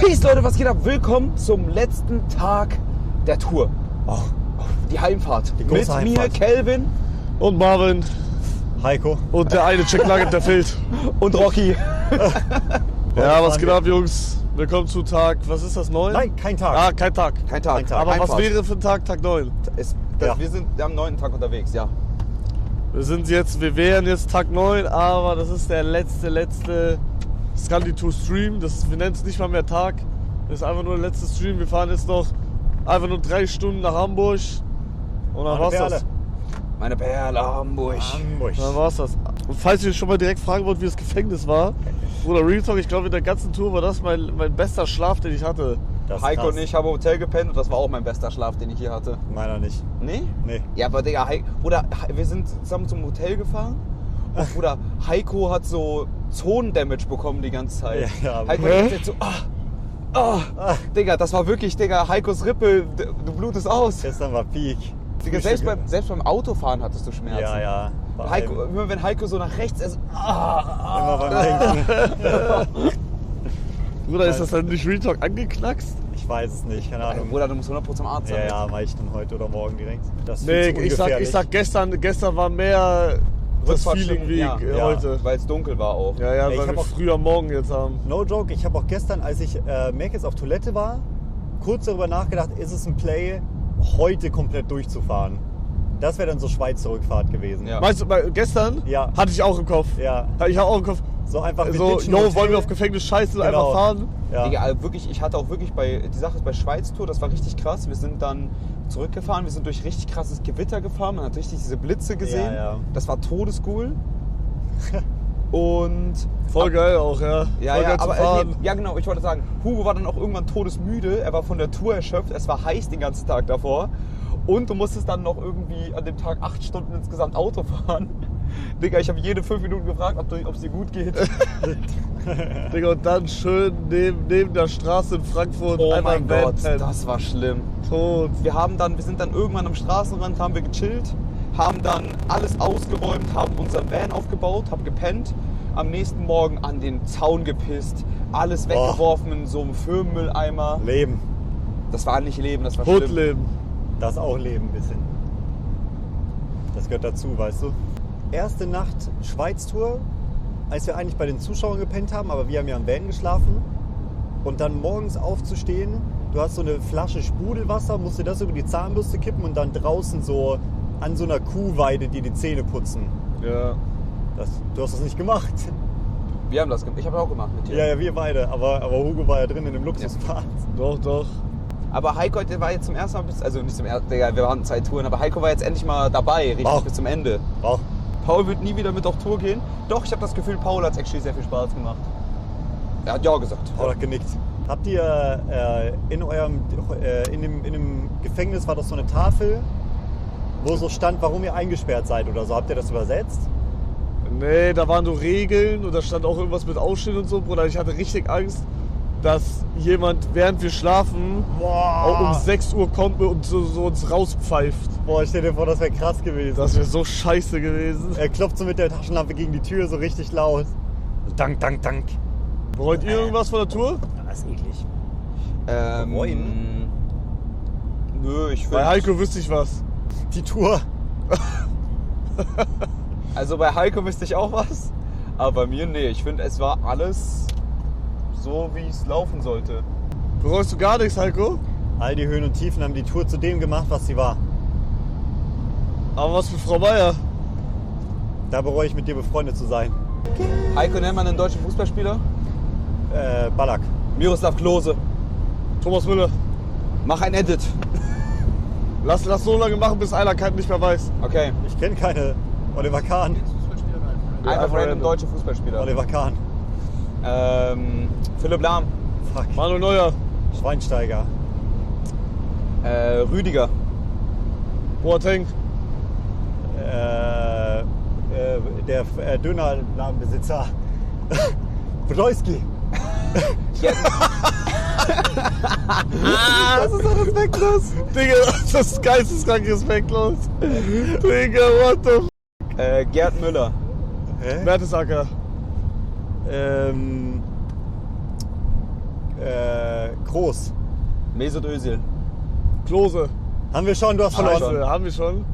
Peace Leute, was geht ab? Willkommen zum letzten Tag der Tour. Die Heimfahrt. Die große Mit Heimfahrt. mir, Kelvin. Und Marvin. Heiko. Und der eine Chick Nugget, der fehlt. Und Rocky. Ja, was geht ab, Jungs? Willkommen zu Tag, was ist das, 9? Nein, kein Tag. Ah, kein Tag. Kein Tag. Kein Tag. Aber was Heimfahrt. wäre für ein Tag, Tag 9? Ja. Wir sind am 9. Tag unterwegs, ja. Wir wären jetzt Tag 9, aber das ist der letzte Scandi Tour Stream. Wir nennen es nicht mal mehr Tag. Das ist einfach nur der letzte Stream. Wir fahren jetzt noch einfach nur 3 Stunden nach Hamburg. Und dann war's das. Meine Perle, Hamburg. Dann war's das. Und falls ihr schon mal direkt fragen wollt, wie das Gefängnis war, Bruder, Real Talk, ich glaube in der ganzen Tour war das mein bester Schlaf, den ich hatte. Das ist Heiko krass. und ich haben im Hotel gepennt und das war auch mein bester Schlaf, den ich hier hatte. Meiner nicht. Nee? Nee. Ja, aber Digga, wir sind zusammen zum Hotel gefahren. Und Bruder, Heiko hat so Zonendamage bekommen die ganze Zeit. Ja, aber- Heiko hat jetzt so, Digga, das war wirklich, Digga, Heikos Rippe, du blutest aus. Gestern war Peak. Digga, selbst beim Autofahren hattest du Schmerzen. Ja. Heiko, immer wenn Heiko so nach rechts ist, Immer beim Denken. Bruder, ist das dann nicht Real Talk angeknackst? Ich weiß es nicht, keine Ahnung. Bruder, du musst 100% zum Arzt sein. Ja, mach ich dann heute oder morgen direkt. Das ist Nee, viel zu ich sag gestern war mehr das Feeling wie Ja. heute. Weil es dunkel war auch. Ja, Ey, ich weil hab wir auch- früh am Morgen jetzt haben. No joke, ich habe auch gestern, als ich Mc's auf Toilette war, kurz darüber nachgedacht, ist es ein Play, heute komplett durchzufahren. Das wäre dann so Schweiz-Rückfahrt gewesen. Ja. Meinst du, gestern Ja. hatte ich auch im Kopf. Ja. Hatte ich auch im Kopf. So einfach wir So, ditchen yo, Hotel. wollen wir auf Gefängnis scheißen und Genau. einfach fahren? Ja. Digga, also wirklich, ich hatte auch wirklich die Sache ist bei Schweiz-Tour, das war richtig krass. Wir sind dann zurückgefahren, wir sind durch richtig krasses Gewitter gefahren, man hat richtig diese Blitze gesehen. Ja. Das war todescool. Und Voll geil auch, ja. ja, Voll geil zu aber fahren. ja genau, ich wollte sagen, Hugo war dann auch irgendwann todesmüde, er war von der Tour erschöpft, es war heiß den ganzen Tag davor und du musstest dann noch irgendwie an dem Tag 8 Stunden insgesamt Auto fahren. Digga, ich habe jede 5 Minuten gefragt, ob es dir gut geht. Digga, und dann schön neben der Straße in Frankfurt Oh einmal mein Gott, pennen. das war schlimm. Tot. Wir sind dann irgendwann am Straßenrand, haben wir gechillt, haben dann alles ausgeräumt, haben unseren Van aufgebaut, haben gepennt, am nächsten Morgen an den Zaun gepisst, alles weggeworfen in so einem Firmenmülleimer. Leben. Das war nicht Leben, das war schlimm. Hoodleben. Das ist auch Leben ein bisschen. Das gehört dazu, weißt du. Erste Nacht Schweiz-Tour, als wir eigentlich bei den Zuschauern gepennt haben, aber wir haben ja im Van geschlafen. Und dann morgens aufzustehen, du hast so eine Flasche Sprudelwasser, musst dir das über die Zahnbürste kippen und dann draußen so an so einer Kuhweide dir die Zähne putzen. Ja. Du hast das nicht gemacht. Wir haben das gemacht, ich habe auch gemacht mit dir. Ja, wir beide, aber Hugo war ja drin in dem Luxusbad. Doch. Aber Heiko der war jetzt zum ersten Mal, also nicht zum ersten, Digga, wir waren 2 Touren, aber Heiko war jetzt endlich mal dabei, richtig Wow. bis zum Ende. Wow. Paul wird nie wieder mit auf Tour gehen. Doch, ich habe das Gefühl, Paul hat es actually sehr viel Spaß gemacht. Er hat ja gesagt. Paul hat genickt. Habt ihr in dem Gefängnis war doch so eine Tafel, wo so stand, warum ihr eingesperrt seid oder so? Habt ihr das übersetzt? Nee, da waren so Regeln und da stand auch irgendwas mit Aufstehen und so, Bruder. Ich hatte richtig Angst, dass jemand, während wir schlafen, auch um 6 Uhr kommt und so uns rauspfeift. Boah, stell dir vor, das wäre krass gewesen. Das wäre so scheiße gewesen. Er klopft so mit der Taschenlampe gegen die Tür so richtig laut. Dank. Bereut ihr irgendwas von der Tour? Das ist eklig. Bereuen? Nö, ich Bei finde. Heiko wüsste ich was. Die Tour. Also bei Heiko wüsste ich auch was. Aber bei mir, nee. Ich finde, es war alles so, wie es laufen sollte. Bereust du gar nichts, Heiko? All die Höhen und Tiefen haben die Tour zu dem gemacht, was sie war. Aber was mit Frau Meier? Da bereue ich mit dir befreundet zu sein. Heiko, nennt man einen deutschen Fußballspieler? Ballack. Miroslav Klose. Thomas Müller. Mach ein Edit. Lass so lange machen, bis einer keinen nicht mehr weiß. Okay. Ich kenne keine. Oliver Kahn. Einfach random random. deutsche Fußballspieler. Oliver Kahn. Philipp Lahm. Fuck. Manuel Neuer. Schweinsteiger. Rüdiger. Boateng. Der Dönerladenbesitzer. Podolski. Das ist doch respektlos. Digga, das ist geisteskrank respektlos. Digga, what the f... Gerd Müller. Hä? Mertesacker. Groß. Mesut Özil. Klose. Haben wir schon, du hast verloren. Scheiße, haben wir schon?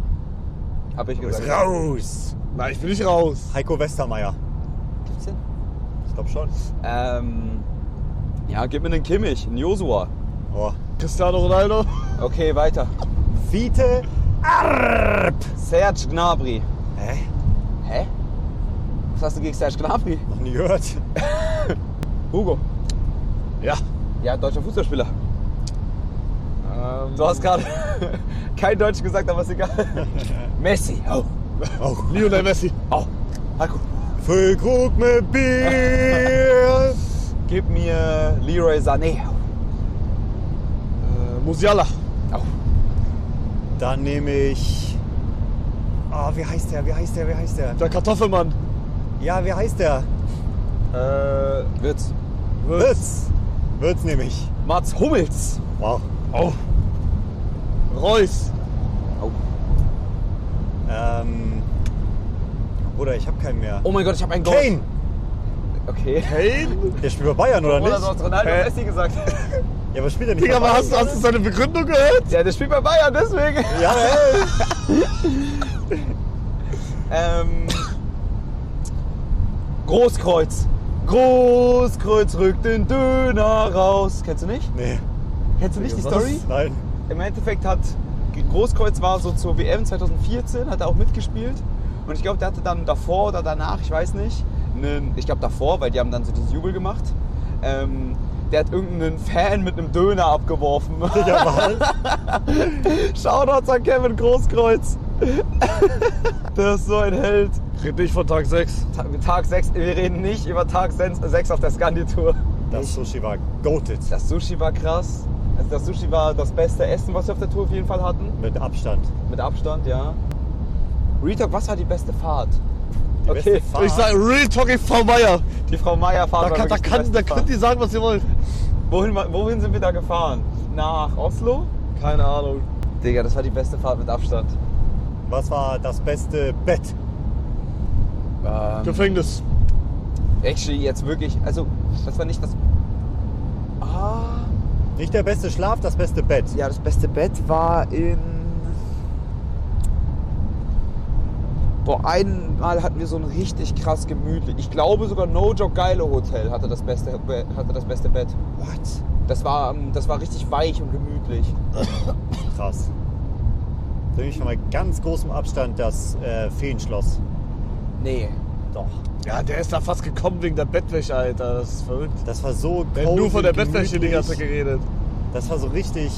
Hab ich Du bist gesagt. raus. Nein, ich bin nicht raus. Heiko Westermeier. Gibt's den? Ich glaube schon. Ja, gib mir einen Kimmich, einen Josua. Oh. Cristiano Ronaldo. Okay, weiter. Fiete Arp. Serge Gnabry. Hä? Hä? Was hast du gegen Serge Gnabry? Noch nie gehört. Hugo. Ja. Ja, deutscher Fußballspieler. Du hast gerade kein Deutsch gesagt, aber ist egal. Messi. Oh. Oh. Lionel Messi. Oh. Heiko. Füllkrug mit Bier. Gib mir Leroy Sané. Musiala. Oh. Dann nehme ich... Oh, wie heißt der? Der Kartoffelmann. Ja, wie heißt der? Wirtz. Würz nehme ich. Mats Hummels. Wow. Oh. Reus. Oh. Bruder, ich habe keinen mehr. Oh mein Gott, ich habe einen Goal. Kane! Okay. Kane? Der spielt bei Bayern, oder Oder nicht? du hast Ronaldo Hä? Messi gesagt. Ja, aber spielt er nicht Digga, bei aber Bayern? hast du seine Begründung gehört? Ja, der spielt bei Bayern, deswegen. Ja, ey. Großkreuz. Großkreuz rückt den Döner raus. Kennst du nicht? Nee. Kennst du nicht die Was? Story? Nein. Im Endeffekt hat Großkreuz war so zur WM 2014, hat er auch mitgespielt. Und ich glaube, der hatte dann davor oder danach, ich weiß nicht, ich glaube davor, weil die haben dann so dieses Jubel gemacht. Der hat irgendeinen Fan mit einem Döner abgeworfen. Digga, was? Shoutouts an Kevin Großkreuz. Der ist so ein Held. Red nicht von Tag 6. Tag 6, wir reden nicht über Tag 6 auf der Scandi-Tour. Das Sushi war goated. Das Sushi war krass. Also das Sushi war das beste Essen, was wir auf der Tour auf jeden Fall hatten. Mit Abstand. Mit Abstand, ja. Retalk, was war die beste Fahrt? Die Okay, beste Fahrt. Ich sag Real Talking Frau Meier. die Frau Meier Fahrt Da war wirklich die beste könnt Fahrt. ihr sagen, was ihr wollt. Wohin sind wir da gefahren? Nach Oslo? Keine Ahnung. Digga, das war die beste Fahrt mit Abstand. Was war das beste Bett? Gefängnis. Actually, jetzt wirklich, also, das war nicht das... Nicht der beste Schlaf, das beste Bett. Ja, das beste Bett war in... Boah, einmal hatten wir so ein richtig krass gemütlich. Ich glaube sogar No Joke Geile Hotel hatte das beste Bett. What? Das war richtig weich und gemütlich. Krass. Für mich von mal ganz großem Abstand das Feenschloss. Nee. Doch. Ja, der ist da fast gekommen wegen der Bettwäsche, Alter. Das ist verrückt. Das war so Der hat nur von der cozy, Bettwäsche die ganze Zeit gemütlich. geredet. Das war so richtig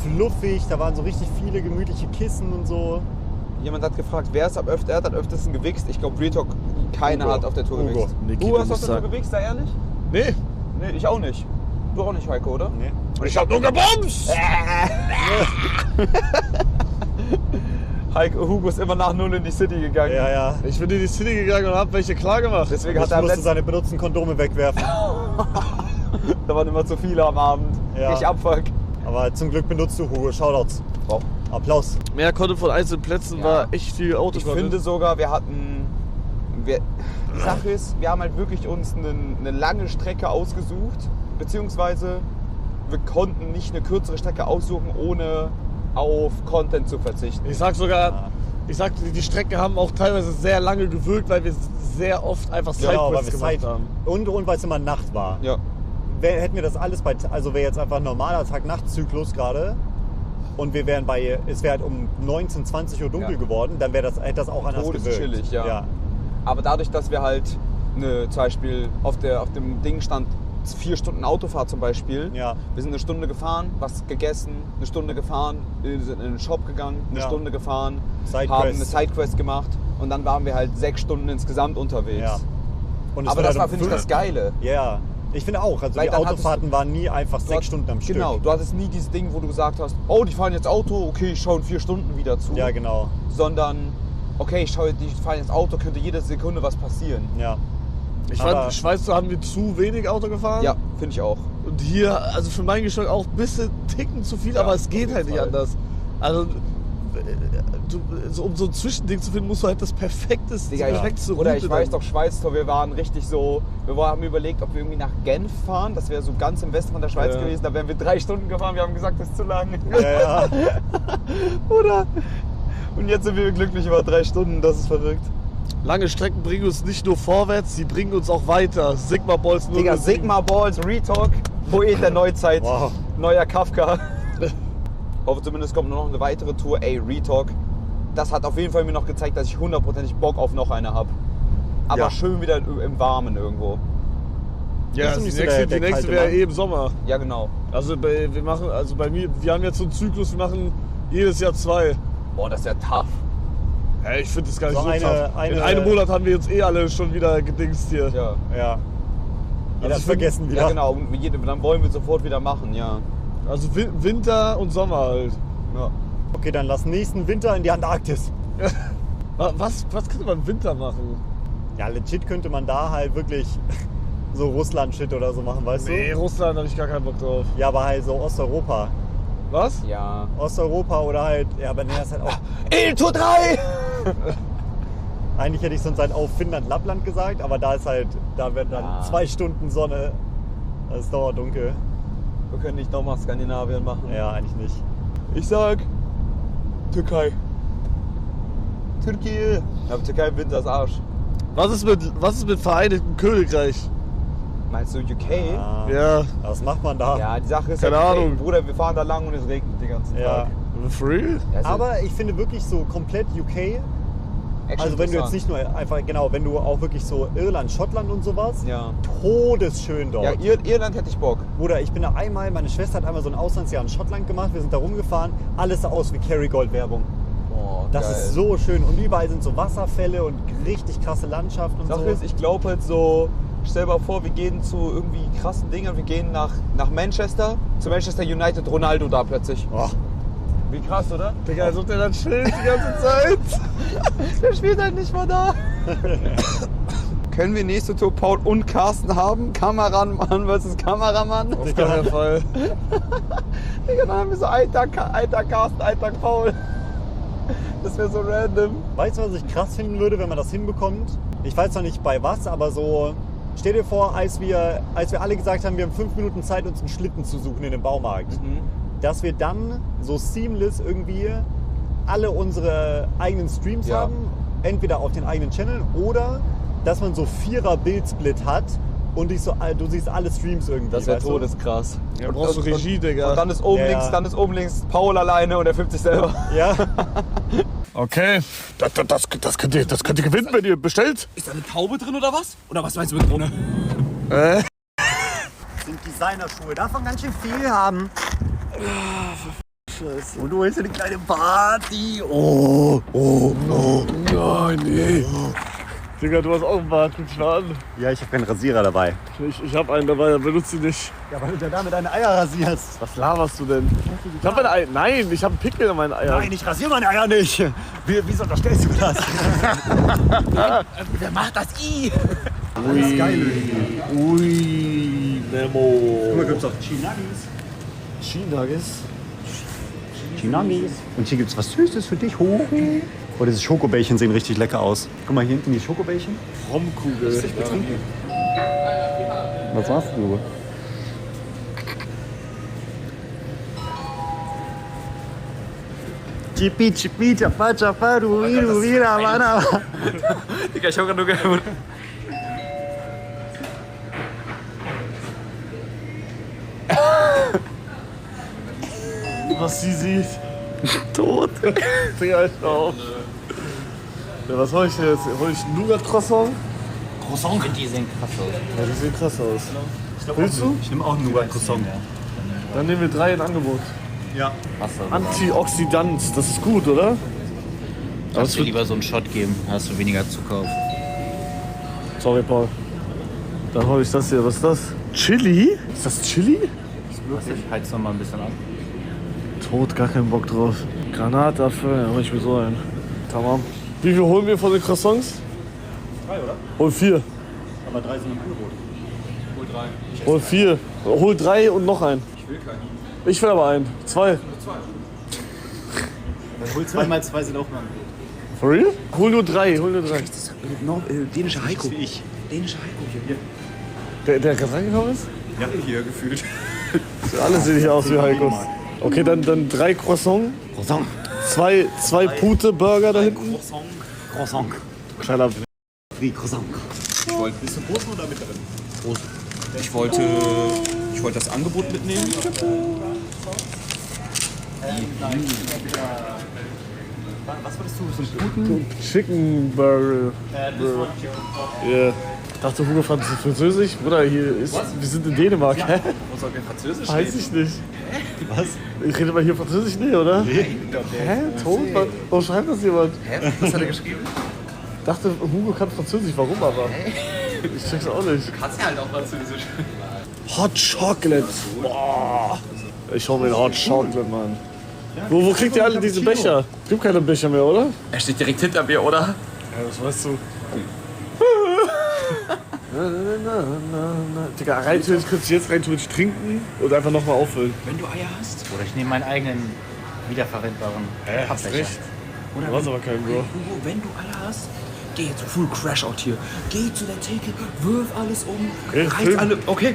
fluffig. Da waren so richtig viele gemütliche Kissen und so. Jemand hat gefragt, wer hat am öftesten gewichst? Ich glaube, Real Talk, keiner Hugo. hat auf der Tour Hugo. gewichst. Niki, Du du hast auf musst der Tour sagen. gewichst, da ehrlich? Nee. Nee, ich auch nicht. Du auch nicht, Heiko, oder? Nee. Und ich hab nur gebumst. Heiko, Hugo ist immer nach 0 in die City gegangen. Ja, ja. Ich bin in die City gegangen und hab welche klar gemacht. Deswegen Ich hat er am musste letzten... seine benutzten Kondome wegwerfen. Da waren immer zu viele am Abend. Ja. Ich abfuck. Aber zum Glück benutzt du Hugo. Shoutouts. Wow. Applaus. Mehr konnte von einzelnen Plätzen Ja. war echt viel Auto. Ich finde sogar, die Sache ist, wir haben halt wirklich uns eine lange Strecke ausgesucht, beziehungsweise wir konnten nicht eine kürzere Strecke aussuchen, ohne auf Content zu verzichten. Ich sag sogar, die Strecken haben auch teilweise sehr lange gewirkt, weil wir sehr oft einfach Genau, weil Sidequests wir gemacht haben. Und weil es immer Nacht war. Ja. Hätten wir das alles also wäre jetzt einfach ein normaler Tag-Nacht-Zyklus gerade und es wäre halt um 19, 20 Uhr dunkel Ja. geworden, dann hätte das auch anders gewirkt. Todeschillig, ja. Aber dadurch, dass wir halt zum Beispiel auf dem Ding stand 4 Stunden Autofahrt zum Beispiel. Ja. Wir sind eine Stunde gefahren, was gegessen, eine Stunde gefahren, sind in den Shop gegangen, eine Ja. Stunde gefahren, Sidequest. haben eine Sidequest gemacht und dann waren wir halt 6 Stunden insgesamt unterwegs. Ja. Und es Aber wird das halt war, um finde ich, das 5. Geile. Ja, ich finde auch. Also Weil die dann hattest Autofahrten waren nie einfach 6 Stunden am Stück. Genau, du hattest nie dieses Ding, wo du gesagt hast, oh, die fahren jetzt Auto, okay, ich schaue in 4 Stunden wieder zu. Ja, genau. Sondern, okay, die fahren jetzt Auto, könnte jede Sekunde was passieren. Ja. Ich Aber- fand, Schweiz, da haben wir zu wenig Auto gefahren. Ja, finde ich auch. Und hier, also für meinen Geschmack auch ein bisschen Ticken zu viel, Ja, aber es auf geht jeden halt nicht Fall. anders. Also um so ein Zwischending zu finden, musst du halt das perfekteste Oder ich Route weiß dann. doch, Schweiz-Tour, wir waren richtig so, haben überlegt, ob wir irgendwie nach Genf fahren, das wäre so ganz im Westen von der Schweiz Ja. gewesen, da wären wir 3 Stunden gefahren, wir haben gesagt, das ist zu lang. Ja. Oder? Und jetzt sind wir glücklich über 3 Stunden, das ist verrückt. Lange Strecken bringen uns nicht nur vorwärts, sie bringen uns auch weiter. Sigma Balls 007. Digga, Sigma Balls, Retalk, Poet der Neuzeit, Wow. neuer Kafka. Hoffe zumindest kommt noch eine weitere Tour, ey, Retalk. Das hat auf jeden Fall mir noch gezeigt, dass ich 100% Bock auf noch eine habe. Aber Ja. schön wieder im Warmen irgendwo. Ja, Bist du die nicht so nächste, der die nächste kalte wäre Mann? eh im Sommer. Ja, genau. Also bei mir, wir haben jetzt so einen Zyklus, wir machen jedes Jahr 2. Boah, das ist ja tough. Hey, ich finde das gar nicht So so tough. In eine- einem Monat haben wir jetzt eh alle schon wieder gedingst hier. Ja. Ja. Jeder ich hat find- vergessen wieder. Ja, genau. Und dann wollen wir sofort wieder machen, ja. Also Winter und Sommer halt. Ja. Okay, dann lass nächsten Winter in die Antarktis. Was könnte man im Winter machen? Ja, legit könnte man da halt wirklich so Russland-Shit oder so machen, weißt Nee, du? Russland habe ich gar keinen Bock drauf. Ja, aber halt so Osteuropa. Was? Ja. Osteuropa oder halt, ja, aber nee, das ist halt auch. Ilto 3! Eigentlich hätte ich sonst halt auf Finnland, Lappland gesagt, aber da ist halt, da werden dann Ja. 2 Stunden Sonne. Das ist dauerdunkel. Wir können nicht nochmal Skandinavien machen. Ja, eigentlich nicht. Ich sag Türkei. Türkei. Ja, aber Türkei im Winter ist Arsch. Was ist mit Vereinigten Königreich? Meinst du UK? Ah, Ja. Was macht man da? Ja, die Sache ist Keine ja, Ahnung. Bruder, wir fahren da lang und es regnet den ganzen Ja. Tag. Free? Ja, ist Aber ich finde wirklich so komplett UK, echt also wenn du interessant. jetzt nicht nur einfach, genau, wenn du auch wirklich so Irland, Schottland und sowas, Ja. todesschön dort. Ja, Irland hätte ich Bock. Bruder, ich bin da einmal, meine Schwester hat einmal so ein Auslandsjahr in Schottland gemacht, wir sind da rumgefahren, alles sah aus wie Kerrygold-Werbung. Boah, Das geil. ist so schön und überall sind so Wasserfälle und richtig krasse Landschaft und Sache so. ist, ich glaube halt so, stell dir mal vor, wir gehen zu irgendwie krassen Dingern, wir gehen nach Manchester, zu Manchester United, Ronaldo da plötzlich. Oh, Wie krass, oder? Digga, als ob der dann chillt die ganze Zeit. Der spielt halt nicht mal da. Können wir nächste Tour Paul und Carsten haben? Kameramann versus Kameramann? Auf keinen Fall. Digga, dann haben wir so einen Tag Carsten, einen Tag Paul. Das wäre so random. weißt du, was ich krass finden würde, wenn man das hinbekommt? Ich weiß noch nicht bei was, aber so, stell dir vor, als wir alle gesagt haben, wir haben 5 Minuten Zeit, uns einen Schlitten zu suchen in dem Baumarkt. Dass wir dann so seamless irgendwie alle unsere eigenen Streams Ja. haben, entweder auf den eigenen Channel oder dass man so 4er Bildsplit hat und du siehst alle Streams irgendwie. Das wäre weißt du? todeskrass. Ja, brauchst du Regie, Digga. Und dann ist oben Ja, links, ja. dann ist oben links Paul alleine und er filmt sich selber. Ja, Okay. Das könnt ihr gewinnen, wenn ihr bestellt. Ist da eine Taube drin oder was? Oder was meinst du mit ohne? sind Designerschuhe, davon ganz schön viel haben. Scheiße. Und du willst eine kleine Party. Nein, nee. Digga, du hast auch einen Bart, guck dich mal an. Ja, ich habe keinen Rasierer dabei. Ich hab einen dabei, benutze ihn nicht. Ja, weil du ja damit deine Eier rasierst. Was laberst du denn? Ich hab meine Eier. Nein, ich hab einen Pickel in meinen Eiern. Nein, ich rasiere meine Eier nicht. Wieso unterstellst du das? Wer macht das I? Das ist geil. Ui, Memo. Hier gibt's auch Chinagis. Chinagis? Chinagis. Und hier gibt's was Süßes für dich. Hori. Oh, diese Schokobällchen sehen richtig lecker aus. Guck mal hier hinten die Schokobällchen. Romkugel. Was machst du? Chipi, chipi, chapa, chapa, rubi, rubi, ramana. Digga, ich hab grad nur gehört. Was sie sieht. Tot. Digga, halt auf. Ja, was hol ich denn jetzt? Hol ich einen Nougat-Croissant? Croissant, die sehen krass aus. Ja, die sehen krass aus. Willst du? Ich nehme auch einen Nougat-Croissant. Dann nehmen wir 3 in Angebot. Ja. Wasser. Antioxidant, das ist gut, oder? Kannst du lieber so einen Shot geben, hast du weniger Zucker auf. Sorry, Paul. Dann hol ich das hier. Was ist das? Chili? Ist das Chili? Ich heiz noch mal ein bisschen an. Tot, gar keinen Bock drauf. Granatapfel, ja, hol ich mir so ein. Tamam. Wie viel holen wir von den Croissants? 3, oder? Hol 4. Aber 3 sind im Angebot. Hol 4. Hol 3 und noch einen. Ich will keinen. Ich will aber einen. 2. Hol 2x2 sind auch mal. For real? Hol nur 3. Dänischer Heiko. Ich. Dänischer Heiko hier. Der gerade reingekommen ist? Ja, hier gefühlt. Alle sehen nicht aus wie Heikos. Okay, dann 3 Croissant. Croissant. Zwei Pute Burger da hinten. Croissant. Kleiner Wie Croissant. Bist du groß oder mit drin? Groß. Ich wollte das Angebot mitnehmen. Was wolltest du? So einen guten? Chicken Burger. Yeah. Ich dachte, Hugo fand es französisch. Bruder, wir sind in Dänemark. Hä? Muss auch kein Französisch Weiß ich nicht. Was? Ich rede mal hier französisch, nee, oder? Nee. Hä? Tot? Warum schreibt das jemand? Hä? Was hat er geschrieben? Ich dachte, Hugo kann französisch. Warum aber? Ich check's auch nicht. Kannst ja halt auch Französisch. Hot Chocolate. Boah. Ich hol mir einen Hot Chocolate, Mann. Wo kriegt ihr alle diese Becher? Gibt keine Becher mehr, oder? Er steht direkt hinter mir, oder? Ja, das weißt du. Digga, rein theoretisch könntest du jetzt rein theoretisch trinken und einfach nochmal auffüllen. Wenn du Eier hast. Oder ich nehme meinen eigenen wiederverwendbaren Hast Pappbecher. recht. Oder Du hast aber keinen, Bro. Hugo, wenn du Eier hast, geh jetzt full Crash-Out hier. Geh zu der Theke, wirf alles um, Okay, reiß schön. alle. Okay.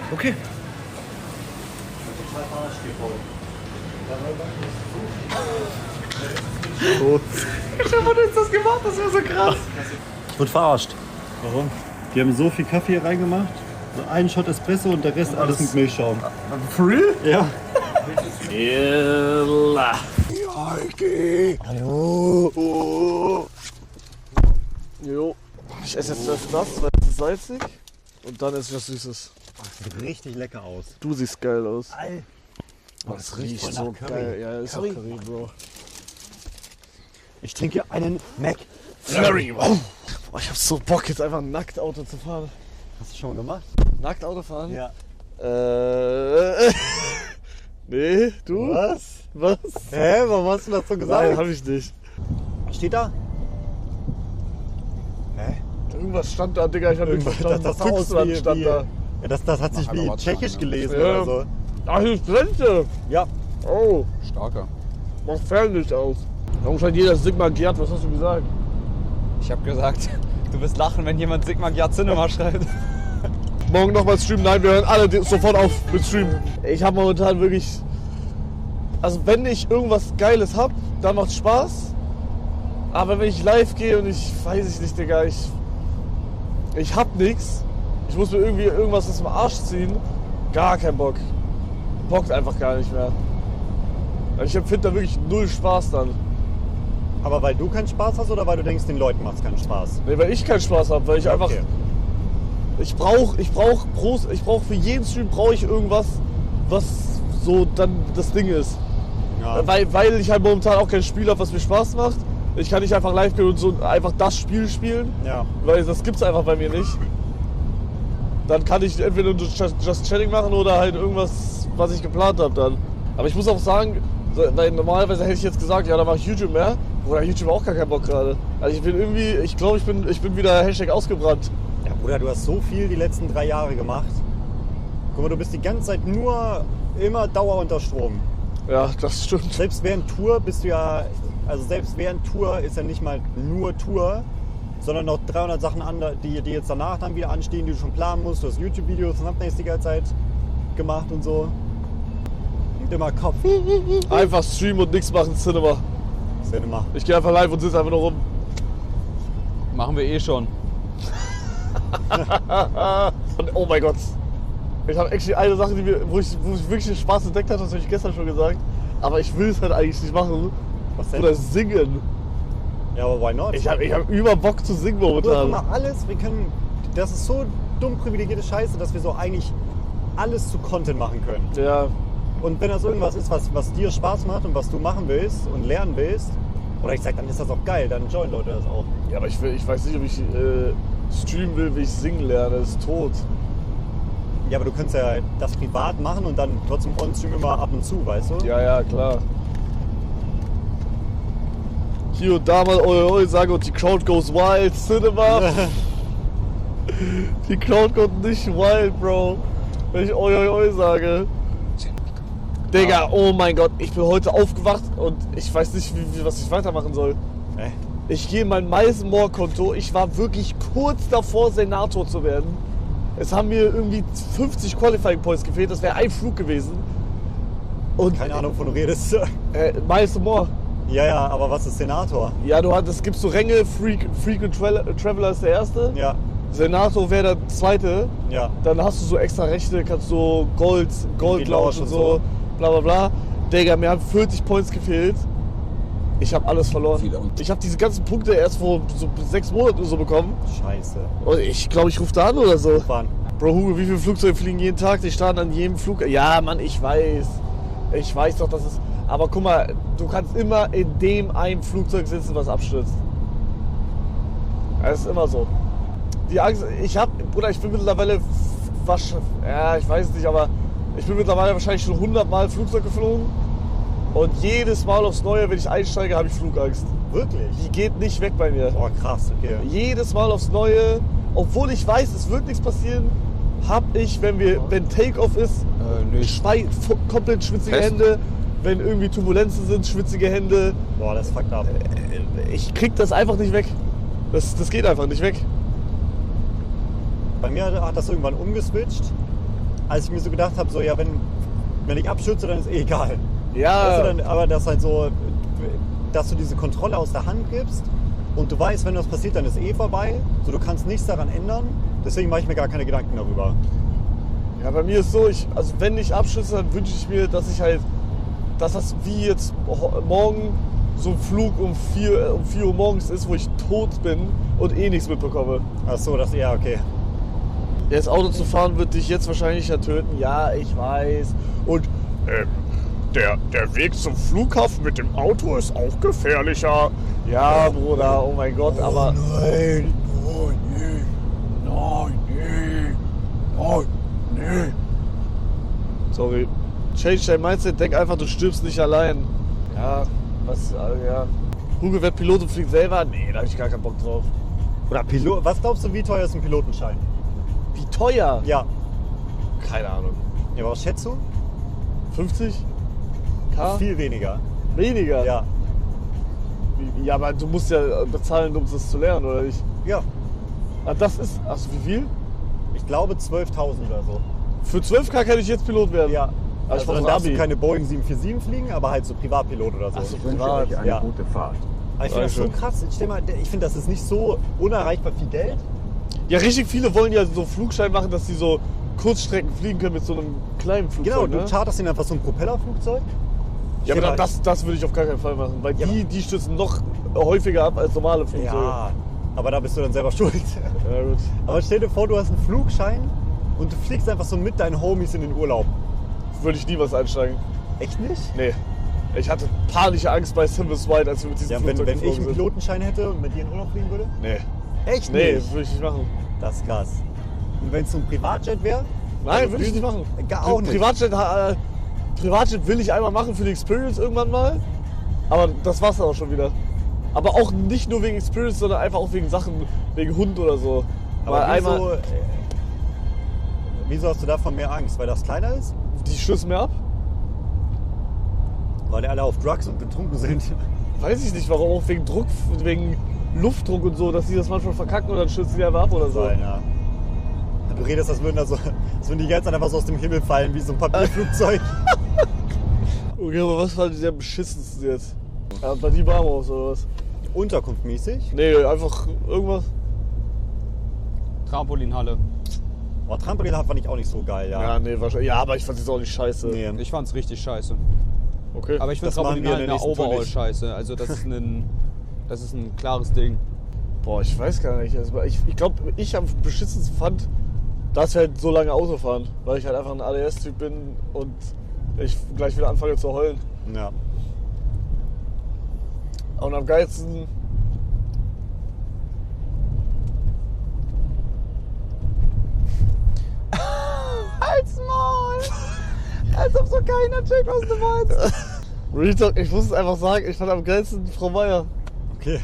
So. Ich hab mal jetzt das gemacht, das war so krass. Ich wurde verarscht. Warum? Die haben so viel Kaffee reingemacht, so einen Shot Espresso und der Rest alles mit Milchschaum. For real? Ja. Illa. Jo. Ich esse jetzt erst das, weil es ist salzig. Und dann esse ich was Süßes. Sieht richtig lecker aus. Du siehst geil aus. Alter. Das riecht voll so nach Curry. geil. Ja, ist Curry. auch Curry, Bro. Ich trinke einen Mac. Flurry. Boah, ich hab so Bock, jetzt einfach nackt Auto zu fahren. Hast du schon mal gemacht? Nackt Auto fahren? Ja. Nee, du? Was? Was? Hä? Warum hast du das so Nein, gesagt? hab ich nicht. Steht da? Hä? Irgendwas stand da, Digga, ich hab nichts verstanden. Das sah aus Füchsland wie, stand da. Ja, das hat sich wie Tschechisch gelesen Ja. oder so. Ach, hier ist Grenze. Ja. Oh, Starker. macht Fernlicht aus. Warum scheint jeder Sigma Giat? Was hast du gesagt? Ich hab gesagt, du wirst lachen, wenn jemand Sigma Giat Cinema schreibt. Morgen nochmal streamen. Nein, wir hören alle sofort auf mit Streamen. Ich habe momentan wirklich... Also wenn ich irgendwas Geiles hab, dann macht's Spaß. Aber wenn ich live gehe und ich weiß nicht, Digga, ich hab nix. Ich muss mir irgendwie irgendwas aus dem Arsch ziehen. Gar kein Bock. Bockt einfach gar nicht mehr. Ich empfinde da wirklich null Spaß dann. Aber weil du keinen Spaß hast oder weil du denkst, den Leuten macht's keinen Spaß? Nee, weil ich keinen Spaß habe, weil ich einfach... Okay. Ich brauch für jeden Stream brauche ich irgendwas, was so dann das Ding ist. Ja. Weil ich halt momentan auch kein Spiel habe, was mir Spaß macht. Ich kann nicht einfach live gehen und so einfach das Spiel spielen, Ja. weil das gibt's einfach bei mir nicht. Dann kann ich entweder nur Just Chatting machen oder halt irgendwas, was ich geplant habe dann. Aber ich muss auch sagen, weil normalerweise hätte ich jetzt gesagt, ja, dann mache ich YouTube mehr. Oder YouTube auch gar keinen Bock gerade. Also ich bin irgendwie, ich glaube, ich bin wieder Hashtag ausgebrannt. Ja, Bruder, du hast so viel die letzten 3 Jahre gemacht. Guck mal, du bist die ganze Zeit nur immer Dauer unter Strom. Ja, das stimmt. Selbst während Tour bist du ja, also selbst während Tour ist ja nicht mal nur Tour, sondern noch 300 Sachen die jetzt danach dann wieder anstehen, die du schon planen musst. Du hast YouTube-Videos und Thumbnails die ganze Zeit gemacht und so. Und immer Kopf. Einfach streamen und nichts machen, Cinema. Cinema. Ich gehe einfach live und sitze einfach nur rum. Machen wir eh schon. Und oh mein Gott. Ich habe actually eine Sache, wo ich wirklich den Spaß entdeckt habe, das habe ich gestern schon gesagt. Aber ich will es halt eigentlich nicht machen. Was denn? Oder singen. Ja, aber why not? Ich hab über Bock zu singen Bruder, guck momentan. mal, alles, wir können, das ist so dumm privilegierte Scheiße, dass wir so eigentlich alles zu Content machen können. Ja, Und wenn das irgendwas ist, was dir Spaß macht und was du machen willst und lernen willst, oder ich sag, dann ist das auch geil, dann join Leute das auch. ja, aber ich weiß nicht, ob ich streamen will, wie ich singen lerne. Das ist tot. Ja, aber du könntest ja das privat machen und dann trotzdem on-stream immer ab und zu, weißt du? Ja, klar. Hier und da mal oi sagen und die Crowd goes wild. Cinema. Die Crowd geht nicht wild, Bro. Wenn ich oi sage. Digga, oh mein Gott, ich bin heute aufgewacht und ich weiß nicht, was ich weitermachen soll. Ich gehe in mein Miles More Konto. Ich war wirklich kurz davor, Senator zu werden. Es haben mir irgendwie 50 Qualifying Points gefehlt. Das wäre ein Flug gewesen. Und Keine Ahnung, wovon du redest. Miles More. Ja, aber was ist Senator? Ja, es gibt so Ränge. Frequent Traveler ist der erste. Ja, Senator wäre der zweite. ja. Dann hast du so extra Rechte, kannst so Gold Lounge Lounge und und so, so. bla bla bla. Digga, mir haben 40 Points gefehlt. Ich habe alles verloren. Ich habe diese ganzen Punkte erst vor so 6 Monaten oder so bekommen. Scheiße. Und ich glaube, ich rufe da an oder so. Wann? Bro, Hugo, wie viele Flugzeuge fliegen jeden Tag? Die starten an jedem Flug. Ja, Mann, ich weiß. Ich weiß doch, dass es... Aber guck mal, du kannst immer in dem einen Flugzeug sitzen, was abstürzt. Das ist immer so. Die Angst... Bruder, ich bin mittlerweile... Ja, ich weiß es nicht, aber... Ich bin mittlerweile wahrscheinlich schon 100 Mal Flugzeug geflogen. Und jedes Mal aufs Neue, wenn ich einsteige, habe ich Flugangst. Wirklich? Die geht nicht weg bei mir. Boah, krass, okay. Jedes Mal aufs Neue, obwohl ich weiß, es wird nichts passieren, habe ich, wenn Take-Off ist, komplett schwitzige Fest? Hände. Wenn irgendwie Turbulenzen sind, schwitzige Hände. Boah, das fuckt ab. Ich krieg das einfach nicht weg. Das geht einfach nicht weg. Bei mir hat das irgendwann umgeswitcht, als ich mir so gedacht habe, so ja, wenn ich abschütze, dann ist eh egal. Ja. Weißt du, dann, aber das halt so, dass du diese Kontrolle aus der Hand gibst und du weißt, wenn das passiert, dann ist eh vorbei. So, du kannst nichts daran ändern. Deswegen mache ich mir gar keine Gedanken darüber. Ja, bei mir ist so, also wenn ich abschütze, dann wünsche ich mir, dass das wie jetzt morgen so ein Flug um 4 Uhr morgens ist, wo ich tot bin und eh nichts mitbekomme. Ach so, das ja, okay. Das Auto zu fahren wird dich jetzt wahrscheinlich ja töten. Ja, ich weiß. Und der Weg zum Flughafen mit dem Auto ist auch gefährlicher. Ja, Bruder, oh mein Gott, aber... Nein. Nee. Sorry. Change dein Mindset, denk einfach, du stirbst nicht allein. Ja, ja. Hugo wird Pilot und fliegt selber? Nee, da hab ich gar keinen Bock drauf. Oder Pilot. Was glaubst du, wie teuer ist ein Pilotenschein? Wie teuer? Ja. Keine Ahnung. Ja, aber was schätzt du? 50? K? Viel weniger. Weniger? Ja. Ja, aber du musst ja bezahlen, um das zu lernen, oder nicht? Ja. Ah, das ist... Achso, wie viel? Ich glaube 12.000 oder so. Für 12.000 kann ich jetzt Pilot werden? Ja. Also ich dann brauch darfst du Abi. keine Boeing 747 fliegen, aber halt so Privatpilot oder so. Ach so, Ich wünsche privat. euch eine Ja. gute Fahrt. Aber ich finde das so krass. Ich finde, das ist nicht so unerreichbar viel Geld. Ja, richtig viele wollen ja so Flugschein machen, dass sie so Kurzstrecken fliegen können mit so einem kleinen Flugzeug. Genau, du ne? charterst ihnen einfach so ein Propellerflugzeug. Ja, aber Steht halt- das würde ich auf gar keinen Fall machen, weil Ja, die stürzen noch häufiger ab als normale Flugzeuge. Ja, aber da bist du dann selber schuld. Ja, gut. Aber stell dir vor, du hast einen Flugschein und du fliegst einfach so mit deinen Homies in den Urlaub. Würde ich niemals einsteigen. Echt nicht? Nee. Ich hatte panische Angst bei Simbus White, als wir mit diesem Ja, Flugzeug wenn ich geflogen einen sind. Pilotenschein hätte und mit dir in den Urlaub fliegen würde? Nee. Echt Nee, nicht? würde ich nicht machen. Das ist krass. Und wenn es so ein Privatjet wäre? Nein, würde ich nicht machen. Gar auch nicht. Privatjet will ich einmal machen für die Experience irgendwann mal. Aber das war's dann auch schon wieder. Aber auch nicht nur wegen Experience, sondern einfach auch wegen Sachen, wegen Hund oder so. Aber Weil einmal, wieso hast du davon mehr Angst? Weil das kleiner ist? die stürzen mir ab. Weil die alle auf Drugs und betrunken sind. Weiß ich nicht warum, auch wegen Druck, wegen Luftdruck und so, dass die das manchmal verkacken und dann stürzen die einfach ab oder so. Sein, ja. Du redest, als würden die ganze Zeit einfach so aus dem Himmel fallen, wie so ein Papierflugzeug. Okay, aber was war der beschissensten jetzt? Ja, bei die Barmaus oder was? Unterkunftmäßig. Nee, einfach irgendwas. Trampolinhalle. Boah, Trampolin fand ich auch nicht so geil, ja. Ja, nee, wahrscheinlich. Ja, aber ich fand es auch nicht scheiße. Nee. Ich fand's richtig scheiße. Okay. Aber ich finde Das machen wir in Trampolinhalle der nächsten Tour overall nicht. scheiße. Also das ist ein klares Ding. Boah, ich weiß gar nicht. Also ich glaube, ich am beschissensten fand, dass wir halt so lange Auto fahren. Weil ich halt einfach ein ADS-Typ bin und ich gleich wieder anfange zu heulen. Ja. Und am geilsten... Halt's Maul! Als ob so keiner checkt, was du meinst. Real Talk, ich muss es einfach sagen, ich fand am geilsten Frau Meier. Okay.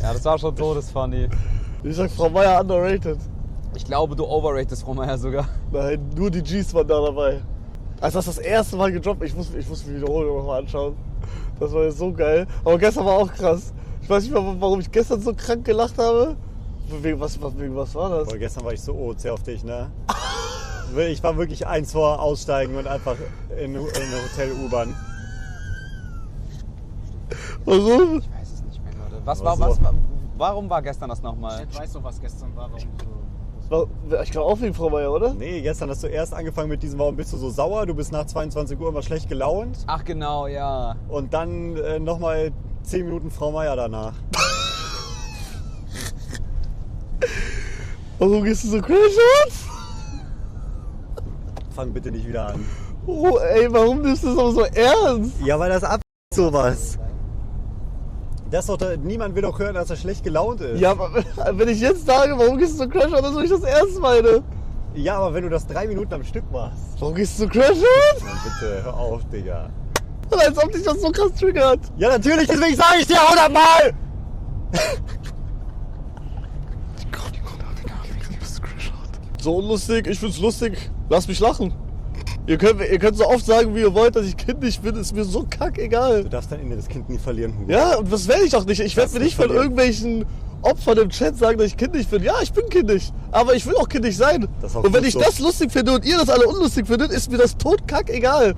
Ja, das war schon todesfunny. Ich sag Frau Meier underrated. Ich glaube, du overratest Frau Meier sogar. Nein, nur die Gs waren da dabei. Als das erste Mal gedroppt, ich muss die Wiederholung nochmal anschauen. Das war jetzt so geil. Aber gestern war auch krass. Ich weiß nicht mal, warum ich gestern so krank gelacht habe. Wegen was war das? Boah, gestern war ich so OC auf dich, ne? Ich war wirklich eins vor Aussteigen und einfach in eine Hotel-U-Bahn. Warum? Ich weiß es nicht mehr, Leute. Warum war gestern das nochmal? Ich weiß doch, was gestern war. Ich glaube auch wegen Frau Meier, oder? Nee, gestern hast du erst angefangen mit diesem, warum bist du so sauer? Du bist nach 22 Uhr immer schlecht gelaunt. Ach genau, ja. Und dann nochmal 10 Minuten Frau Meier danach. Warum gehst du so Crashouts? Fang bitte nicht wieder an. Oh, ey, warum nimmst du das aber so ernst? Ja, weil das sowas. Niemand will doch hören, dass er schlecht gelaunt ist. Ja, aber wenn ich jetzt sage, warum gehst du so Crashouts, dann soll ich das ernst meine. Ja, aber wenn du das 3 Minuten am Stück machst. Warum gehst du so Crashouts? Mann, bitte, hör auf, Digga. Als ob dich das so krass triggert. Ja, natürlich, deswegen sage ich dir 100 Mal! So unlustig, ich find's lustig. Lass mich lachen. Ihr könnt so oft sagen, wie ihr wollt, dass ich kindisch bin, ist mir so kackegal. Du darfst dein inneres Kind nie verlieren, Hugo. Ja, und das werde ich auch nicht. Ich werde mir nicht von irgendwelchen Opfern im Chat sagen, dass ich kindisch bin. Ja, ich bin kindisch. Aber ich will auch kindisch sein. Und wenn ich das lustig finde und ihr das alle unlustig findet, ist mir das todkackegal.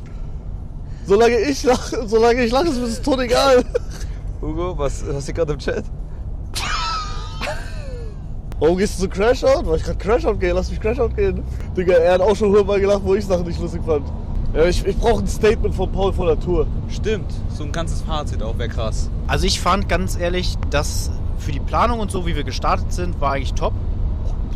Solange ich lache, ist mir das todegal. Hugo, was hast du gerade im Chat? Warum gehst du so Crashout? Weil ich gerade Crashout gehe, lass mich Crashout gehen. Digga, er hat auch schon 100 Mal gelacht, wo ich Sachen nicht lustig fand. Ja, ich brauche ein Statement von Paul von der Tour. Stimmt, so ein ganzes Fazit auch, wäre krass. Also ich fand ganz ehrlich, dass für die Planung und so, wie wir gestartet sind, war eigentlich top.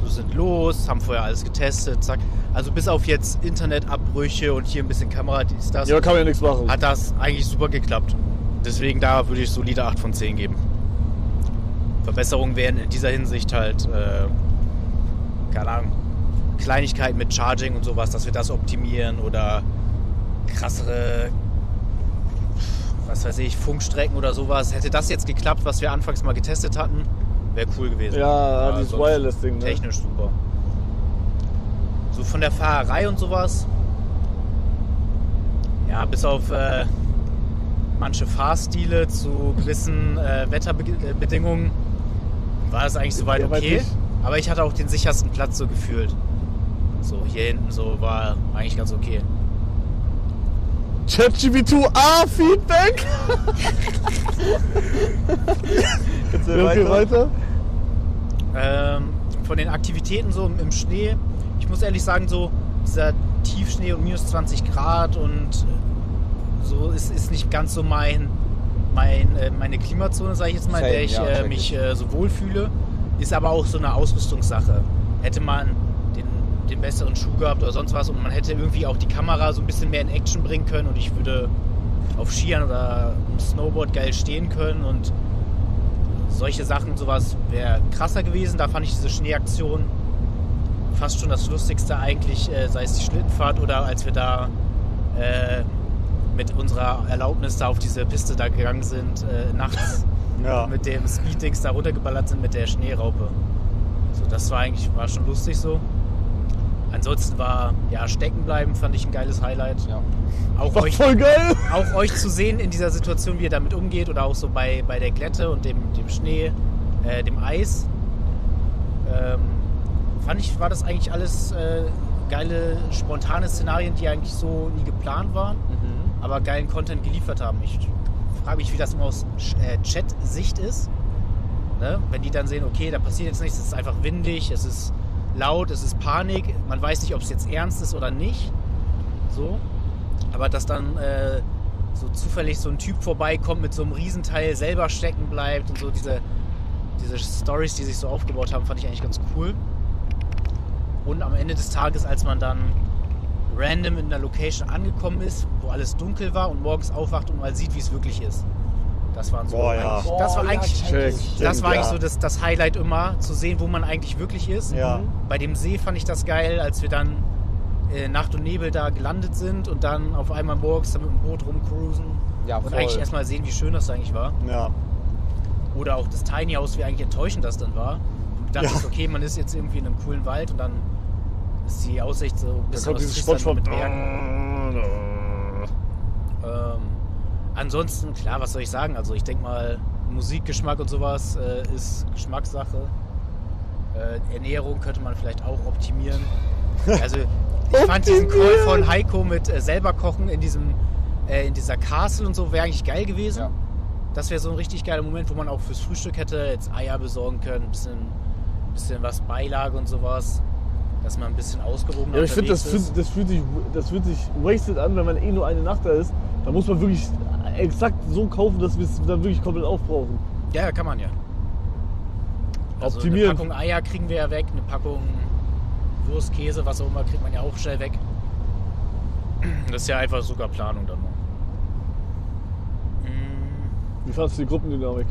Wir sind los, haben vorher alles getestet, zack. Also bis auf jetzt Internetabbrüche und hier ein bisschen Kamera, dies, das. Ja, kann man ja nichts machen. Hat das eigentlich super geklappt. Deswegen da würde ich solide 8 von 10 geben. Verbesserungen wären in dieser Hinsicht halt, keine Ahnung, Kleinigkeiten mit Charging und sowas, dass wir das optimieren oder krassere, was weiß ich, Funkstrecken oder sowas. Hätte das jetzt geklappt, was wir anfangs mal getestet hatten, wäre cool gewesen. Ja, dieses Wireless-Ding, ne? Technisch super. So von der Fahrerei und sowas, ja, bis auf manche Fahrstile zu gewissen Wetterbedingungen war das eigentlich soweit okay. Aber ich hatte auch den sichersten Platz so gefühlt. So hier hinten so war eigentlich ganz okay. ChatGPT-A Feedback. Okay, weiter. Von den Aktivitäten so im Schnee, ich muss ehrlich sagen, so dieser Tiefschnee und minus 20 Grad und so ist nicht ganz so meine Klimazone, sage ich jetzt mal, in der ich mich so wohlfühle. Ist aber auch so eine Ausrüstungssache. Hätte man den besseren Schuh gehabt oder sonst was und man hätte irgendwie auch die Kamera so ein bisschen mehr in Action bringen können und ich würde auf Skiern oder im Snowboard geil stehen können und solche Sachen und sowas wäre krasser gewesen. Da fand ich diese Schneeaktion fast schon das Lustigste eigentlich, sei es die Schlittenfahrt oder als wir da mit unserer Erlaubnis da auf diese Piste da gegangen sind, nachts mit dem Speeddings da runtergeballert sind mit der Schneeraupe. So, das war schon lustig so. Ansonsten war, stecken bleiben fand ich ein geiles Highlight. Ja. Voll geil! Auch euch zu sehen in dieser Situation, wie ihr damit umgeht oder auch so bei der Glätte und dem Schnee, dem Eis. War das eigentlich alles geile, spontane Szenarien, die eigentlich so nie geplant waren, aber geilen Content geliefert haben. Ich frage mich, wie das immer aus Chat-Sicht ist. Ne? Wenn die dann sehen, okay, da passiert jetzt nichts, es ist einfach windig, es ist laut, es ist Panik, man weiß nicht, ob es jetzt ernst ist oder nicht. So. Aber dass dann so zufällig so ein Typ vorbeikommt mit so einem Riesenteil, selber stecken bleibt und so diese Storys, die sich so aufgebaut haben, fand ich eigentlich ganz cool. Und am Ende des Tages, als man dann random in einer Location angekommen ist, wo alles dunkel war und morgens aufwacht und mal sieht, wie es wirklich ist. Das waren so das war eigentlich so das Highlight immer, zu sehen, wo man eigentlich wirklich ist. Ja. Bei dem See fand ich das geil, als wir dann Nacht und Nebel da gelandet sind und dann auf einmal morgens da mit dem Boot rumcruisen und eigentlich erstmal sehen, wie schön das eigentlich war. Ja. Oder auch das Tiny House, wie eigentlich enttäuschend das dann war. Und du dachtest, okay, man ist jetzt irgendwie in einem coolen Wald und dann ist die Aussicht so ein bisschen dieses Spongebob mit Bergen. Ansonsten, klar, was soll ich sagen? Also ich denke mal, Musikgeschmack und sowas ist Geschmackssache. Ernährung könnte man vielleicht auch optimieren. Also ich fand diesen Call von Heiko mit selber kochen in dieser Castle und so wäre eigentlich geil gewesen. Ja. Das wäre so ein richtig geiler Moment, wo man auch fürs Frühstück hätte jetzt Eier besorgen können, ein bisschen was Beilage und sowas, dass man ein bisschen ausgewogener Ja, ich finde, unterwegs ist. das fühlt sich wasted an, wenn man eh nur eine Nacht da ist. Da muss man wirklich exakt so kaufen, dass wir es dann wirklich komplett aufbrauchen. Ja, kann man ja. Also Optimieren. eine Packung Eier kriegen wir ja weg, eine Packung Wurst, Käse, was auch immer, kriegt man ja auch schnell weg. Das ist ja einfach sogar Planung dann noch. Wie fandest du die Gruppendynamik?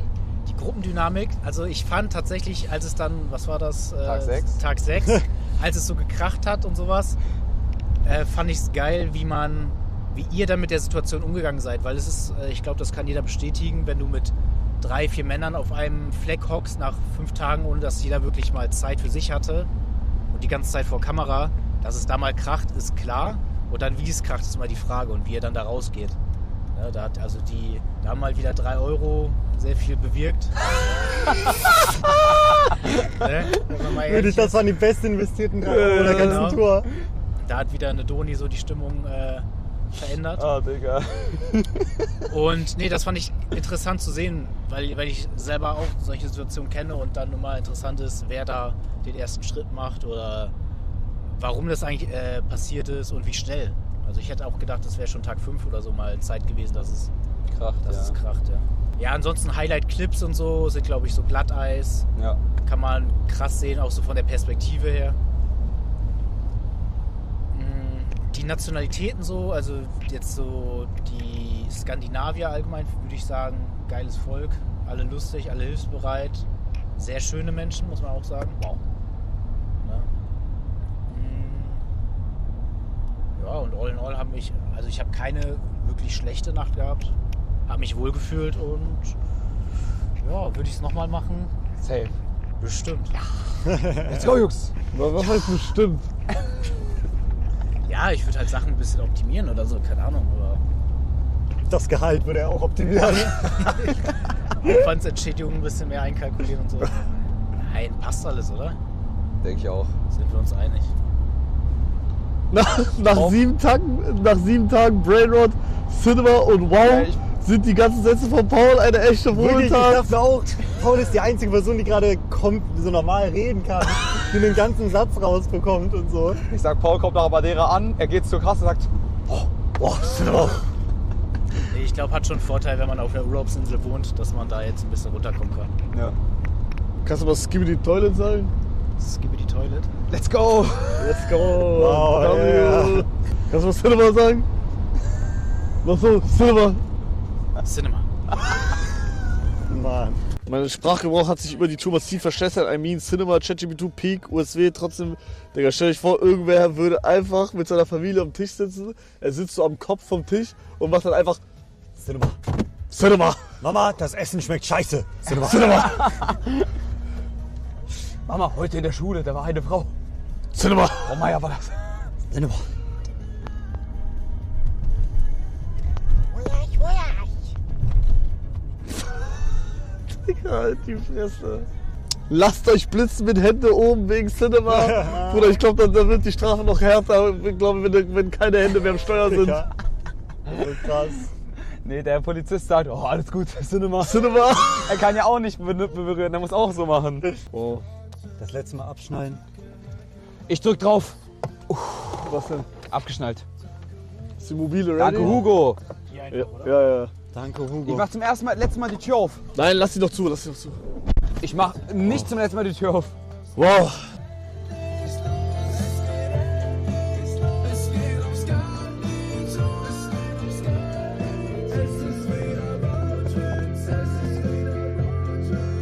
Die Gruppendynamik, also ich fand tatsächlich, als es dann, was war das? Tag 6. Als es so gekracht hat und sowas, fand ich es geil, wie ihr dann mit der Situation umgegangen seid. Weil es ist, ich glaube, das kann jeder bestätigen, wenn du mit 3, 4 Männern auf einem Fleck hockst nach 5 Tagen, ohne dass jeder wirklich mal Zeit für sich hatte und die ganze Zeit vor Kamera, dass es da mal kracht, ist klar. Und dann wie es kracht, ist immer die Frage und wie ihr dann da rausgeht. Ja, da haben mal wieder 3 Euro sehr viel bewirkt. Ne? Wirklich, das waren die best investierten 3 Euro der ganzen Genau. Tour. Da hat wieder eine Doni so die Stimmung verändert. Ah, Digga. Und nee, das fand ich interessant zu sehen, weil ich selber auch solche Situationen kenne und dann immer interessant ist, wer da den ersten Schritt macht oder warum das eigentlich passiert ist und wie schnell. Also ich hätte auch gedacht, das wäre schon Tag 5 oder so mal Zeit gewesen, dass es kracht. Ja. Ja, ansonsten Highlight-Clips und so sind, glaube ich, so Glatteis. Ja. Kann man krass sehen, auch so von der Perspektive her. Die Nationalitäten so, also jetzt so die Skandinavier allgemein, würde ich sagen, geiles Volk. Alle lustig, alle hilfsbereit. Sehr schöne Menschen, muss man auch sagen. Wow. Ja, und all in all ich habe keine wirklich schlechte Nacht gehabt. Habe mich wohlgefühlt und ja, würde ich es nochmal machen? Safe. Bestimmt. Let's go, Jungs. Was heißt bestimmt? Ja, ich würde halt Sachen ein bisschen optimieren oder so, keine Ahnung. Oder Das Gehalt würde er auch optimieren. Aufwandsentschädigung ein bisschen mehr einkalkulieren und so. Nein, passt alles, oder? Denke ich auch. Sind wir uns einig? Nach 7 Tagen Brainrot, Cinema und Wow Ja, sind die ganzen Sätze von Paul eine echte Wirklich, ich Wohltat. dachte auch, Paul ist die einzige Person, die gerade so normal reden kann, die den ganzen Satz rausbekommt und so. Ich sag, Paul kommt nach Madeira an, er geht zur Kasse und sagt, Ich glaube, hat schon einen Vorteil, wenn man auf der Urlaubsinsel wohnt, dass man da jetzt ein bisschen runterkommen kann. ja. Kannst du mal Skibidi Toilet sagen? Skibidi Toilet. Let's go. Let's go! Wow, W. yeah. Kannst du mal Cinema sagen? Noch so, Cinema. Cinema. Mann. Mein Sprachgebrauch hat sich über die Tour massiv verschlechtert. I mean, Cinema, ChatGPT, Peak, USW, trotzdem. Digga, stell dich vor, irgendwer würde einfach mit seiner Familie am Tisch sitzen. Er sitzt so am Kopf vom Tisch und macht dann einfach Cinema. Cinema. Mama, das Essen schmeckt scheiße. Cinema. Cinema. Mama, heute in der Schule, da war eine Frau. Cinema. Frau Meier war das. Cinema. Digga, halt die Fresse. Lasst euch blitzen mit Hände oben wegen Cinema. Bruder, ich glaube, da wird die Strafe noch härter. Ich glaube, wenn keine Hände mehr am Steuer sind. Ja. So krass. Nee, der Polizist sagt, oh, alles gut, Cinema. Cinema. Er kann ja auch nicht berühren, er muss auch so machen. Oh, Das letzte Mal abschneiden. Ich drück drauf. was denn? Abgeschnallt. Ist die mobile ready? Danke, Hugo. Ja. Danke, Ich Hugo. mach zum letzten Mal die Tür auf. Nein, lass sie doch zu, lass sie doch zu. Ich mach nicht zum letzten Mal die Tür auf. Wow.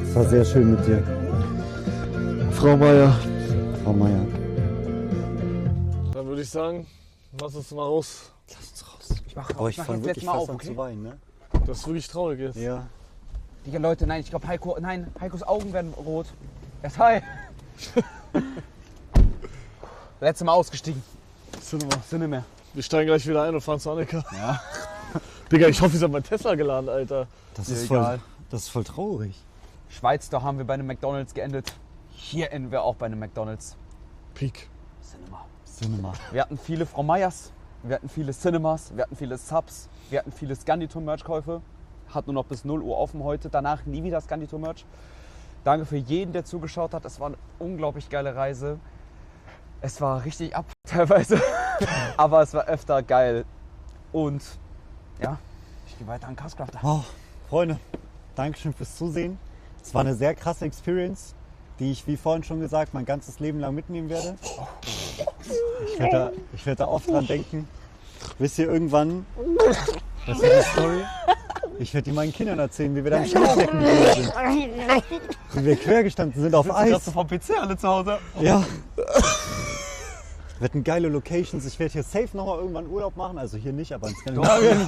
Es war sehr schön mit dir, Frau Meier. Frau Meier. Dann würde ich sagen, lass uns mal raus. Lass uns raus. Ich mach Aber ich jetzt fange wirklich letztes Mal fast auf, an okay? zu weinen, ne? Das ist wirklich traurig jetzt. Ja. Digga, Leute, nein, ich glaube Heikos Augen werden rot. Er ist high. Letztes Mal ausgestiegen. Cinema. Sinne mehr. Wir steigen gleich wieder ein und fahren zu Annika. Ja. Digga, ich hoffe, ich habe mein Tesla geladen, Alter. Das Mir ist egal. voll traurig. Schweiz, da haben wir bei einem McDonalds geendet. Hier enden wir auch bei einem McDonalds. Peak. Cinema. Wir hatten viele Frau Meyers, wir hatten viele Cinemas, wir hatten viele Subs, wir hatten viele Scanditur-Merch-Käufe. Hat nur noch bis 0 Uhr offen heute, danach nie wieder Scanditur-Merch. Danke für jeden, der zugeschaut hat. Es war eine unglaublich geile Reise. Es war richtig ab teilweise, aber es war öfter geil. Und ja, ich gehe weiter an Castcrafter. Oh, Freunde, Dankeschön fürs Zusehen. Es war eine sehr krasse Experience, die ich, wie vorhin schon gesagt, mein ganzes Leben lang mitnehmen werde. Ich werde da oft dran denken. Wisst ihr, irgendwann, das ist eine Story, ich werde die meinen Kindern erzählen, wie wir da im Schneedecken gegangen sind. Wie wir quergestanden sind auf Eis. vom PC alle zu Hause? Ja. Wir hatten geile Locations. Ich werde hier safe nochmal irgendwann Urlaub machen. Also hier nicht, aber in Skandinavien.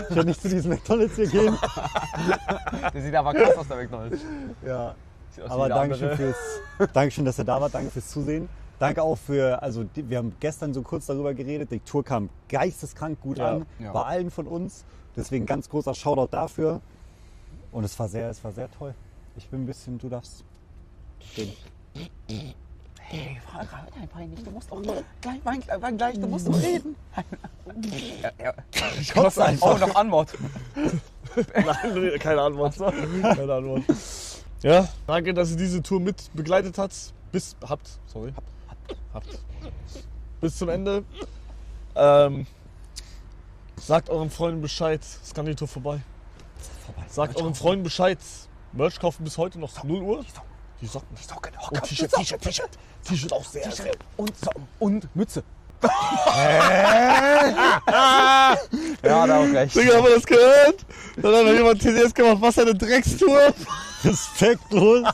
Ich werde nicht zu diesem McDonalds hier gehen. Der sieht aber krass aus, der McDonalds. Ja. Sieht aus Aber wie der Dankeschön, dass ihr da wart. Danke fürs Zusehen. Danke auch für, also wir haben gestern so kurz darüber geredet. Die Tour kam geisteskrank gut an. Ja. Bei allen von uns. Deswegen ganz großer Shoutout dafür. Und es war sehr toll. Ich bin ein bisschen, du darfst stehen. Hey, einfach nicht. Du musst auch gleich, du musst doch reden. Ich kotze einfach. Oh, noch Anmod. Nein, keine Antwort. Keine Antwort. Ja, danke, dass ihr diese Tour mit begleitet habt. Bis zum Ende. Sagt euren Freunden Bescheid, es kann die Tour vorbei. Sagt euren Freunden Bescheid. Merch kaufen bis heute noch 0 Uhr. Die Socken. Und T-Shirt. T-Shirt auch sehr. Und Mütze. Ja, da auch recht. Digga, haben wir das gehört? Dann hat noch jemand TDS gemacht, was eine Dreckstour. Respektlos.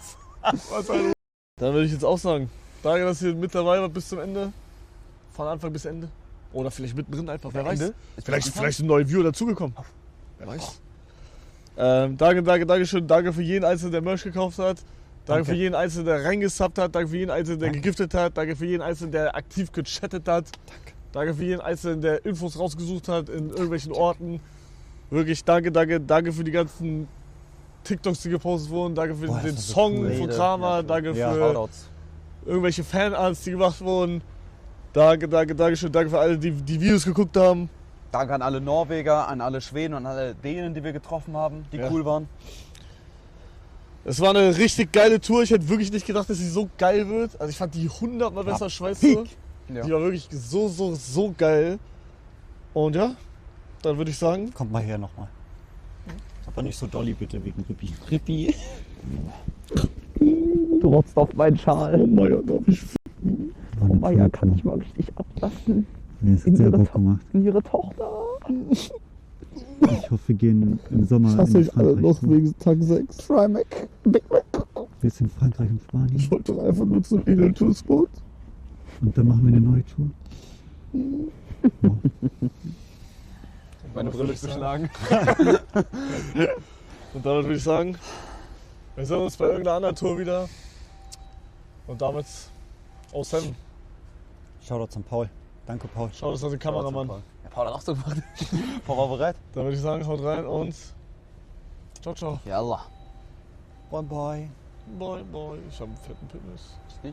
Dann würde ich jetzt auch sagen, danke, dass ihr mit dabei wart bis zum Ende. Von Anfang bis Ende. Oder vielleicht mittendrin einfach, wer weiß. Vielleicht sind neue Viewer dazugekommen. Wer weiß. Danke schön. Danke für jeden Einzelnen, der Merch gekauft hat. Danke für jeden Einzelnen, der reingesubbt hat. Danke für jeden Einzelnen, der gegiftet hat. Danke für jeden Einzelnen, der aktiv gechattet hat. Danke für jeden Einzelnen, der Infos rausgesucht hat in irgendwelchen Orten. Wirklich danke für die ganzen TikToks, die gepostet wurden. Danke für den Song von Kramer. Danke für irgendwelche Fanarts, die gemacht wurden. Danke schön. Danke für alle, die Videos geguckt haben. Danke an alle Norweger, an alle Schweden und an alle Dänen, die wir getroffen haben, die cool waren. Es war eine richtig geile Tour. Ich hätte wirklich nicht gedacht, dass sie so geil wird. Also ich fand die 100-mal besser als Schweiz-Tour. Ja. Die war wirklich so geil. Und ja, dann würde ich sagen... Kommt mal her nochmal. Aber nicht so dolly bitte, wegen Rippi. Rippi. Du rotzt auf meinen Schal. Oh Meier, darf ich... Oh Meier, kann ich mal richtig ablassen. Nee, es hat sehr Bock gemacht. In ihre Tochter. Ich hoffe, wir gehen im Sommer Ich hasse euch alle noch wegen Tag 6. Trimac, Big Mac. Wir sind in Frankreich und Spanien. Ich wollte doch einfach nur zum Edel Tour Spot. Und dann machen wir eine neue Tour. Meine Brille ist beschlagen. Und damit würde ich sagen, wir sehen uns bei irgendeiner anderen Tour wieder. Und damit aus Heaven. Shoutout an Paul. Danke, Paul. Schau, das ist der Kameramann. Ja, Paul hat auch so gemacht. Paul war bereit. Dann würde ich sagen, haut rein und ciao. Yalla. Bye bye. Bye. Ich habe einen fetten Penis.